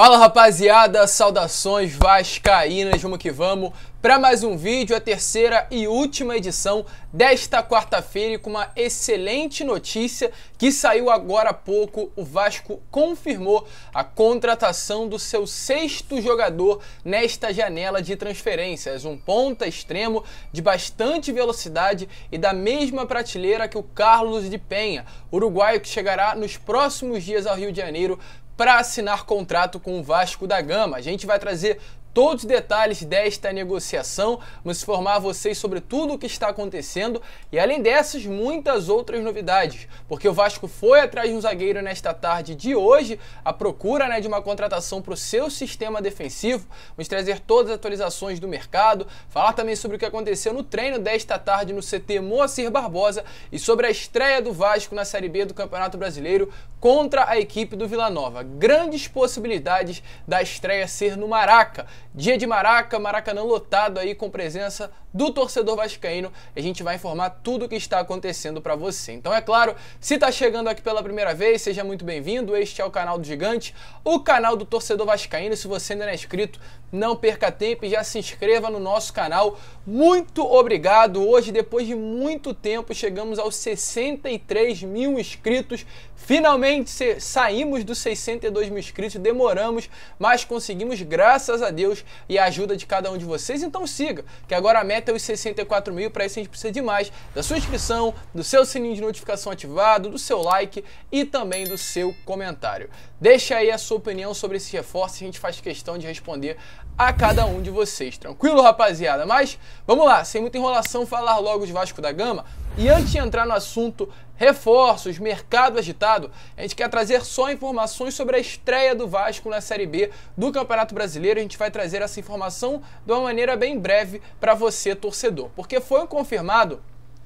Fala rapaziada, saudações vascaínas, vamos que vamos para mais um vídeo, a terceira e última edição desta quarta-feira e com uma excelente notícia que saiu agora há pouco. O Vasco confirmou a contratação do seu sexto jogador nesta janela de transferências, um ponta extremo de bastante velocidade e da mesma prateleira que o Carlos de Penha, uruguaio que chegará nos próximos dias ao Rio de Janeiro para assinar contrato com o Vasco da Gama. A gente vai trazer todos os detalhes desta negociação, vamos informar a vocês sobre tudo o que está acontecendo e além dessas, muitas outras novidades, porque o Vasco foi atrás de um zagueiro nesta tarde de hoje, à procura de uma contratação para o seu sistema defensivo. Vamos trazer todas as atualizações do mercado, falar também sobre o que aconteceu no treino desta tarde no CT Moacir Barbosa e sobre a estreia do Vasco na Série B do Campeonato Brasileiro contra a equipe do Vila Nova. Grandes possibilidades da estreia ser no Maraca. Dia de Maraca, Maracanã lotado aí com presença do torcedor vascaíno. A gente vai informar tudo o que está acontecendo para você. Então é claro, se está chegando aqui pela primeira vez, seja muito bem-vindo. Este é o canal do Gigante, o canal do torcedor vascaíno. Se você ainda não é inscrito, não perca tempo e já se inscreva no nosso canal. Muito obrigado. Hoje, depois de muito tempo, chegamos aos 63 mil inscritos. Finalmente saímos dos 62 mil inscritos, demoramos, mas conseguimos, graças a Deus e a ajuda de cada um de vocês. Então siga, que agora a meta é os 64 mil, para isso a gente precisa de mais da sua inscrição, do seu sininho de notificação ativado, do seu like e também do seu comentário. Deixa aí a sua opinião sobre esse reforço, a gente faz questão de responder a cada um de vocês. Tranquilo, rapaziada? Mas vamos lá, sem muita enrolação, falar logo de Vasco da Gama. E antes de entrar no assunto reforços, mercado agitado, a gente quer trazer só informações sobre a estreia do Vasco na Série B do Campeonato Brasileiro. A gente vai trazer essa informação de uma maneira bem breve para você, torcedor, porque foi confirmado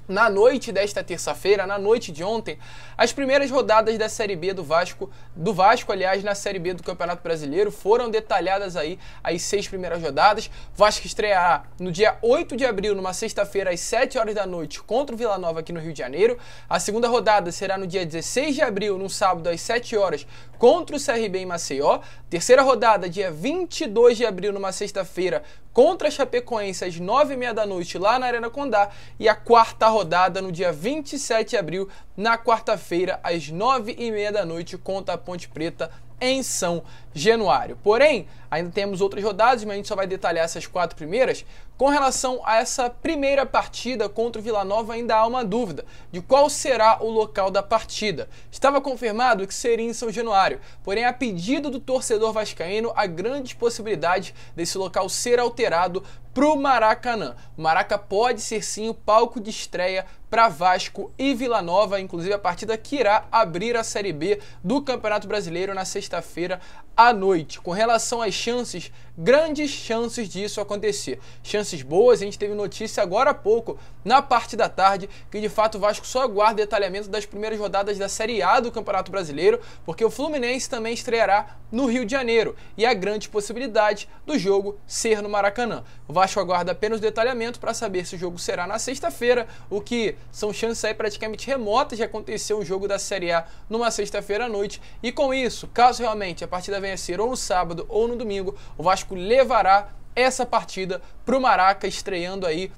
na noite desta terça-feira, na noite de ontem, as primeiras rodadas da Série B do Vasco, aliás, na Série B do Campeonato Brasileiro, foram detalhadas aí as 6 primeiras rodadas. O Vasco estreará no dia 8 de abril, numa sexta-feira, às 7 horas da noite, contra o Vila Nova aqui no Rio de Janeiro. A segunda rodada será no dia 16 de abril, num sábado, às 7 horas, contra o CRB em Maceió. Terceira rodada, dia 22 de abril, numa sexta-feira, contra a Chapecoense, às 9h30 da noite, lá na Arena Condá. E a quarta rodada, no dia 27 de abril, na quarta-feira, às 9h30 da noite, contra a Ponte Preta, em São Januário. Porém, ainda temos outras rodadas, mas a gente só vai detalhar essas 4 primeiras. Com relação a essa primeira partida contra o Vila Nova, ainda há uma dúvida de qual será o local da partida. Estava confirmado que seria em São Januário, porém, a pedido do torcedor vascaíno, há grandes possibilidades desse local ser alterado para o Maracanã. O Maraca pode ser sim o palco de estreia para Vasco e Vila Nova, inclusive a partida que irá abrir a Série B do Campeonato Brasileiro na sexta-feira à noite. Com relação às chances, grandes chances disso acontecer. Chances boas, a gente teve notícia agora há pouco, na parte da tarde, que de fato o Vasco só aguarda detalhamento das primeiras rodadas da Série A do Campeonato Brasileiro, porque o Fluminense também estreará no Rio de Janeiro e há grande possibilidade do jogo ser no Maracanã. O Vasco aguarda apenas o detalhamento para saber se o jogo será na sexta-feira, o que são chances aí praticamente remotas de acontecer um jogo da Série A numa sexta-feira à noite. E com isso, caso realmente a partida venha a ser ou no sábado ou no domingo, o Vasco levará essa partida para o Maraca, estreando aí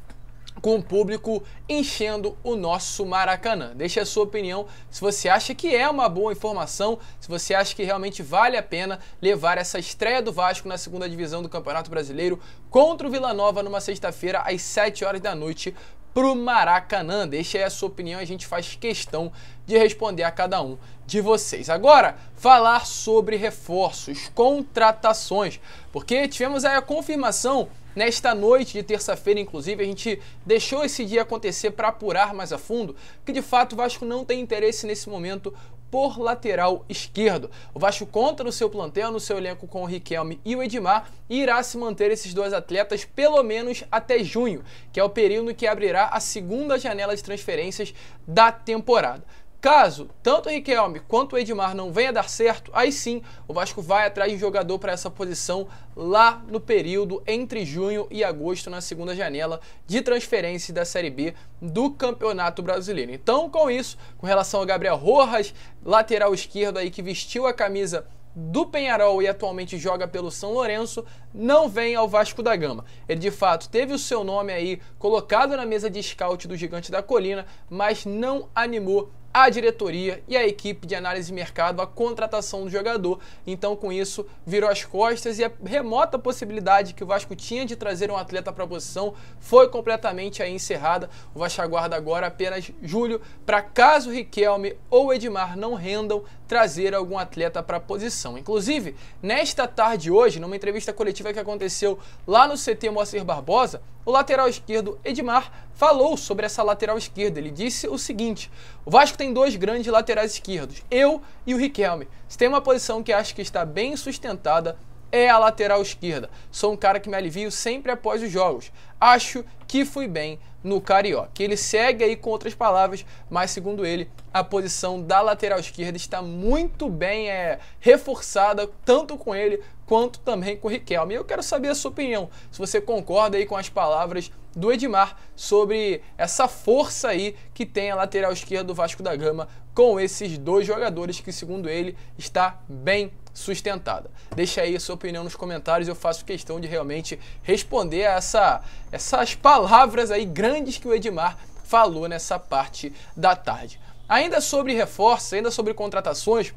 com o público enchendo o nosso Maracanã. Deixe a sua opinião se você acha que é uma boa informação, se você acha que realmente vale a pena levar essa estreia do Vasco na segunda divisão do Campeonato Brasileiro contra o Vila Nova numa sexta-feira às 7 horas da noite pro Maracanã. Deixa aí a sua opinião, a gente faz questão de responder a cada um de vocês. Agora, falar sobre reforços, contratações, porque tivemos aí a confirmação nesta noite de terça-feira, inclusive, a gente deixou esse dia acontecer para apurar mais a fundo, que de fato o Vasco não tem interesse nesse momento por lateral esquerdo. O Vasco conta no seu plantel, no seu elenco com o Riquelme e o Edmar, e irá se manter esses dois atletas pelo menos até junho, que é o período que abrirá a segunda janela de transferências da temporada. Caso tanto o Riquelme quanto o Edmar não venha a dar certo, aí sim o Vasco vai atrás de um jogador para essa posição lá no período entre junho e agosto, na segunda janela de transferência da Série B do Campeonato Brasileiro. Então, com isso, com relação ao Gabriel Rojas, lateral esquerdo aí que vestiu a camisa do Peñarol e atualmente joga pelo São Lourenço, não vem ao Vasco da Gama. Ele de fato teve o seu nome aí colocado na mesa de scout do Gigante da Colina, mas não animou a diretoria e a equipe de análise de mercado a contratação do jogador. Então, com isso, virou as costas e a remota possibilidade que o Vasco tinha de trazer um atleta para a posição foi completamente aí encerrada. O Vasco aguarda agora apenas julho para, caso Riquelme ou Edmar não rendam, trazer algum atleta para a posição. Inclusive, nesta tarde hoje, numa entrevista coletiva que aconteceu lá no CT Moacir Barbosa, o lateral esquerdo Edmar falou sobre essa lateral esquerda. Ele disse o seguinte: o Vasco tem dois grandes laterais esquerdos, eu e o Riquelme. Se tem uma posição que acho que está bem sustentada, é a lateral esquerda. Sou um cara que me alivio sempre após os jogos. Acho que fui bem no Carioca. Ele segue aí com outras palavras, mas segundo ele, a posição da lateral esquerda está muito bem reforçada, tanto com ele quanto também com o Riquelme. E eu quero saber a sua opinião, se você concorda aí com as palavras do Edmar sobre essa força aí que tem a lateral esquerda do Vasco da Gama com esses dois jogadores que, segundo ele, está bem sustentada. Deixa aí a sua opinião nos comentários, eu faço questão de realmente responder a essas palavras aí grandes que o Edmar falou nessa parte da tarde. Ainda sobre reforços, ainda sobre contratações,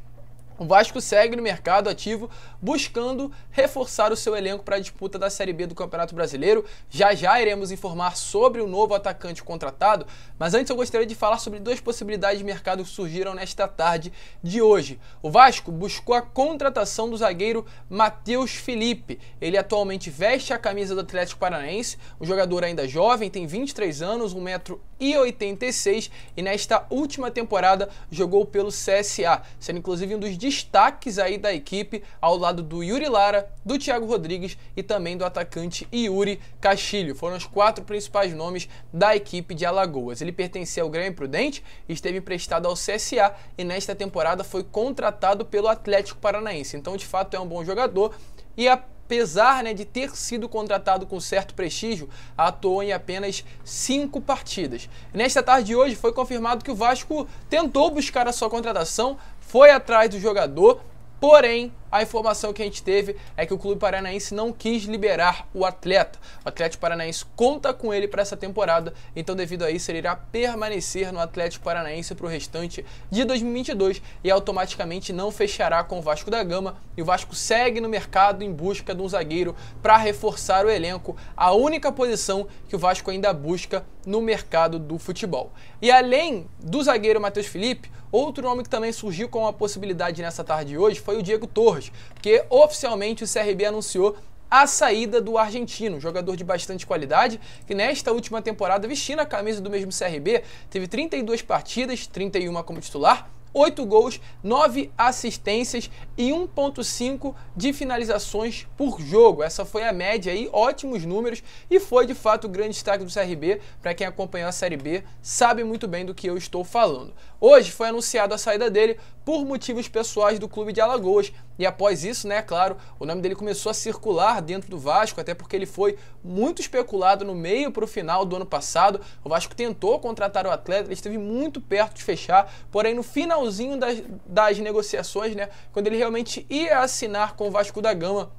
o Vasco segue no mercado ativo buscando reforçar o seu elenco para a disputa da Série B do Campeonato Brasileiro. Já já iremos informar sobre o novo atacante contratado, mas antes eu gostaria de falar sobre duas possibilidades de mercado que surgiram nesta tarde de hoje. O Vasco buscou a contratação do zagueiro Matheus Felipe. Ele atualmente veste a camisa do Atlético Paranaense, um jogador ainda jovem, tem 23 anos, 1,86 m e nesta última temporada jogou pelo CSA, sendo inclusive um dos destaques aí da equipe, ao lado do Yuri Lara, do Thiago Rodrigues e também do atacante Yuri Castilho. Foram os 4 principais nomes da equipe de Alagoas. Ele pertencia ao Grêmio Prudente, esteve emprestado ao CSA e nesta temporada foi contratado pelo Atlético Paranaense. Então, de fato, é um bom jogador e apesar de ter sido contratado com certo prestígio, atuou em apenas 5 partidas. Nesta tarde de hoje foi confirmado que o Vasco tentou buscar a sua contratação, foi atrás do jogador, porém a informação que a gente teve é que o Clube Paranaense não quis liberar o atleta. O Atlético Paranaense conta com ele para essa temporada, então devido a isso ele irá permanecer no Atlético Paranaense para o restante de 2022 e automaticamente não fechará com o Vasco da Gama. E o Vasco segue no mercado em busca de um zagueiro para reforçar o elenco, a única posição que o Vasco ainda busca no mercado do futebol. E além do zagueiro Matheus Felipe, outro nome que também surgiu com a possibilidade nessa tarde de hoje foi o Diego Torres, porque oficialmente o CRB anunciou a saída do argentino, jogador de bastante qualidade, que nesta última temporada, vestindo a camisa do mesmo CRB, teve 32 partidas, 31 como titular, 8 gols, 9 assistências e 1,5 de finalizações por jogo. Essa foi a média aí, ótimos números, e foi de fato o grande destaque do CRB. Para quem acompanhou a Série B, sabe muito bem do que eu estou falando. Hoje foi anunciado a saída dele por motivos pessoais do clube de Alagoas, e após isso, claro, o nome dele começou a circular dentro do Vasco, até porque ele foi muito especulado no meio para o final do ano passado. O Vasco tentou contratar o atleta, ele esteve muito perto de fechar, porém no finalzinho das negociações, quando ele realmente ia assinar com o Vasco da Gama,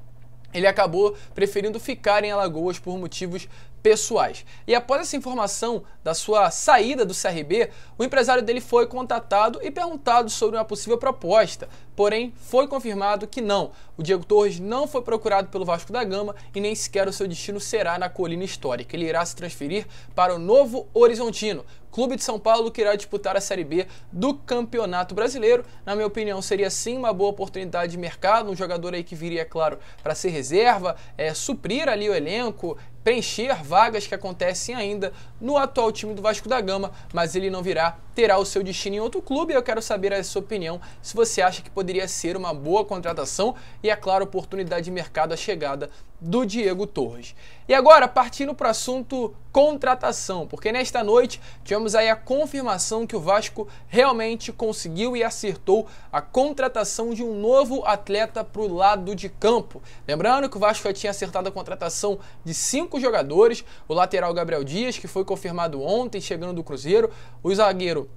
ele acabou preferindo ficar em Alagoas por motivos pessoais. E após essa informação da sua saída do CRB, o empresário dele foi contatado e perguntado sobre uma possível proposta, porém foi confirmado que não. O Diego Torres não foi procurado pelo Vasco da Gama e nem sequer o seu destino será na Colina Histórica. Ele irá se transferir para o Novo Horizontino, clube de São Paulo que irá disputar a Série B do Campeonato Brasileiro. Na minha opinião, seria sim uma boa oportunidade de mercado, um jogador aí que viria, claro, para ser reserva, suprir ali o elenco, preencher vagas que acontecem ainda no atual time do Vasco da Gama, mas ele não virá, terá o seu destino em outro clube. Eu quero saber a sua opinião, se você acha que poderia ser uma boa contratação e, é claro, oportunidade de mercado a chegada do Diego Torres. E agora, partindo para o assunto contratação, porque nesta noite tivemos aí a confirmação que o Vasco realmente conseguiu e acertou a contratação de um novo atleta para o lado de campo. Lembrando que o Vasco já tinha acertado a contratação de 5 jogadores, o lateral Gabriel Dias, que foi confirmado ontem, chegando do Cruzeiro, o zagueiro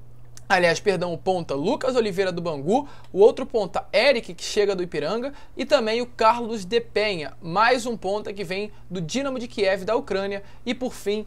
Aliás, perdão, o ponta Lucas Oliveira do Bangu, o outro ponta Eric, que chega do Ipiranga, e também o Carlos de Penha, mais um ponta que vem do Dinamo de Kiev da Ucrânia, e por fim,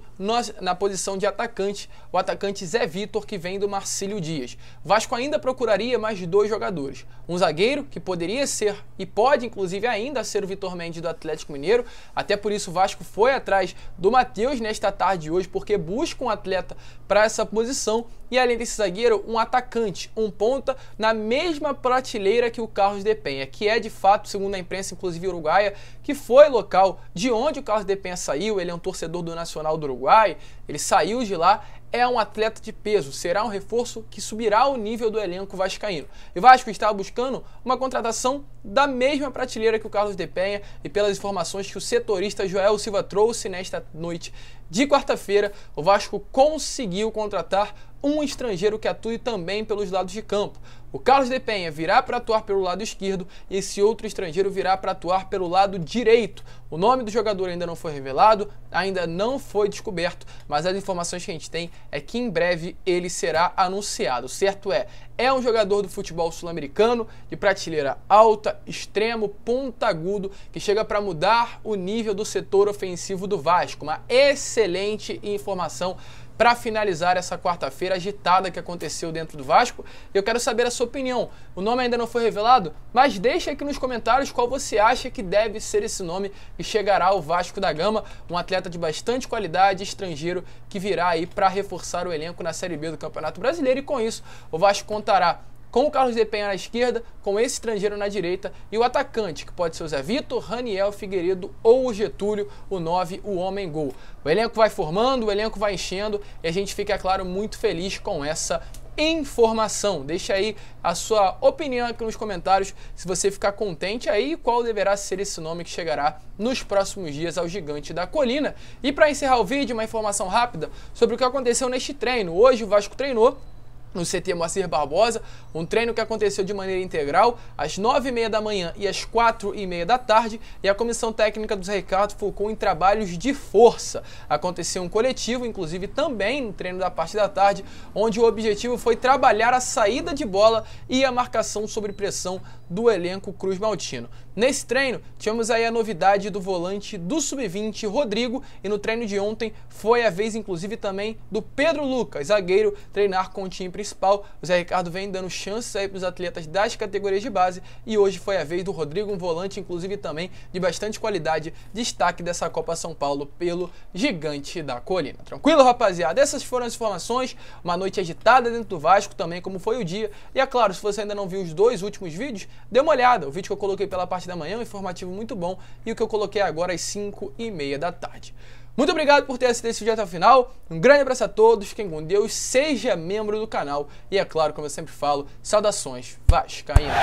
na posição de atacante, o atacante Zé Vitor, que vem do Marcílio Dias. O Vasco ainda procuraria mais 2 jogadores, um zagueiro, que poderia ser e pode inclusive ainda ser o Vitor Mendes do Atlético Mineiro, até por isso o Vasco foi atrás do Matheus nesta tarde de hoje, porque busca um atleta para essa posição, e além desse zagueiro, um atacante, um ponta, na mesma prateleira que o Carlos de Penha, que é de fato, segundo a imprensa, inclusive uruguaia, que foi local de onde o Carlos de Penha saiu. Ele é um torcedor do Nacional do Uruguai, ele saiu de lá, é um atleta de peso, será um reforço que subirá o nível do elenco vascaíno. E o Vasco estava buscando uma contratação da mesma prateleira que o Carlos de Penha, e pelas informações que o setorista Joel Silva trouxe nesta noite de quarta-feira, o Vasco conseguiu contratar um estrangeiro que atue também pelos lados de campo. O Carlos de Penha virá para atuar pelo lado esquerdo e esse outro estrangeiro virá para atuar pelo lado direito. O nome do jogador ainda não foi revelado, ainda não foi descoberto, mas as informações que a gente tem é que em breve ele será anunciado. Certo é um jogador do futebol sul-americano, de prateleira alta, extremo, pontagudo, que chega para mudar o nível do setor ofensivo do Vasco. Uma excelente informação para finalizar essa quarta-feira agitada que aconteceu dentro do Vasco. Eu quero saber a sua opinião. O nome ainda não foi revelado, mas deixa aqui nos comentários qual você acha que deve ser esse nome que chegará ao Vasco da Gama, um atleta de bastante qualidade, estrangeiro, que virá aí para reforçar o elenco na Série B do Campeonato Brasileiro, e com isso o Vasco contará com o Carlos de Penha na esquerda, com esse estrangeiro na direita, e o atacante, que pode ser o Zé Vitor, Raniel, Figueiredo ou o Getúlio, o 9, o homem-gol. O elenco vai formando, o elenco vai enchendo, e a gente fica, é claro, muito feliz com essa informação. Deixa aí a sua opinião aqui nos comentários, se você ficar contente aí, qual deverá ser esse nome que chegará nos próximos dias ao Gigante da Colina. E para encerrar o vídeo, uma informação rápida sobre o que aconteceu neste treino. Hoje o Vasco treinou no CT Moacir Barbosa, um treino que aconteceu de maneira integral às 9h30 da manhã e às 4h30 da tarde, e a comissão técnica do Zé Ricardo focou em trabalhos de força. Aconteceu um coletivo, inclusive também no treino da parte da tarde, onde o objetivo foi trabalhar a saída de bola e a marcação sob pressão do elenco Cruz Maltino. Nesse treino, tivemos aí a novidade do volante do Sub-20, Rodrigo, e no treino de ontem foi a vez, inclusive, também do Pedro Lucas, zagueiro, treinar com o time principal. O Zé Ricardo vem dando chances aí para os atletas das categorias de base, e hoje foi a vez do Rodrigo, um volante, inclusive, também de bastante qualidade, destaque dessa Copa São Paulo pelo Gigante da Colina. Tranquilo, rapaziada? Essas foram as informações, uma noite agitada dentro do Vasco, também como foi o dia, e é claro, se você ainda não viu os 2 últimos vídeos, dê uma olhada. O vídeo que eu coloquei pela parte da manhã, um informativo muito bom, e o que eu coloquei agora às 5h30 da tarde. Muito obrigado por ter assistido esse vídeo até o final, um grande abraço a todos, fiquem com Deus, seja membro do canal, e é claro, como eu sempre falo, saudações vascaínas.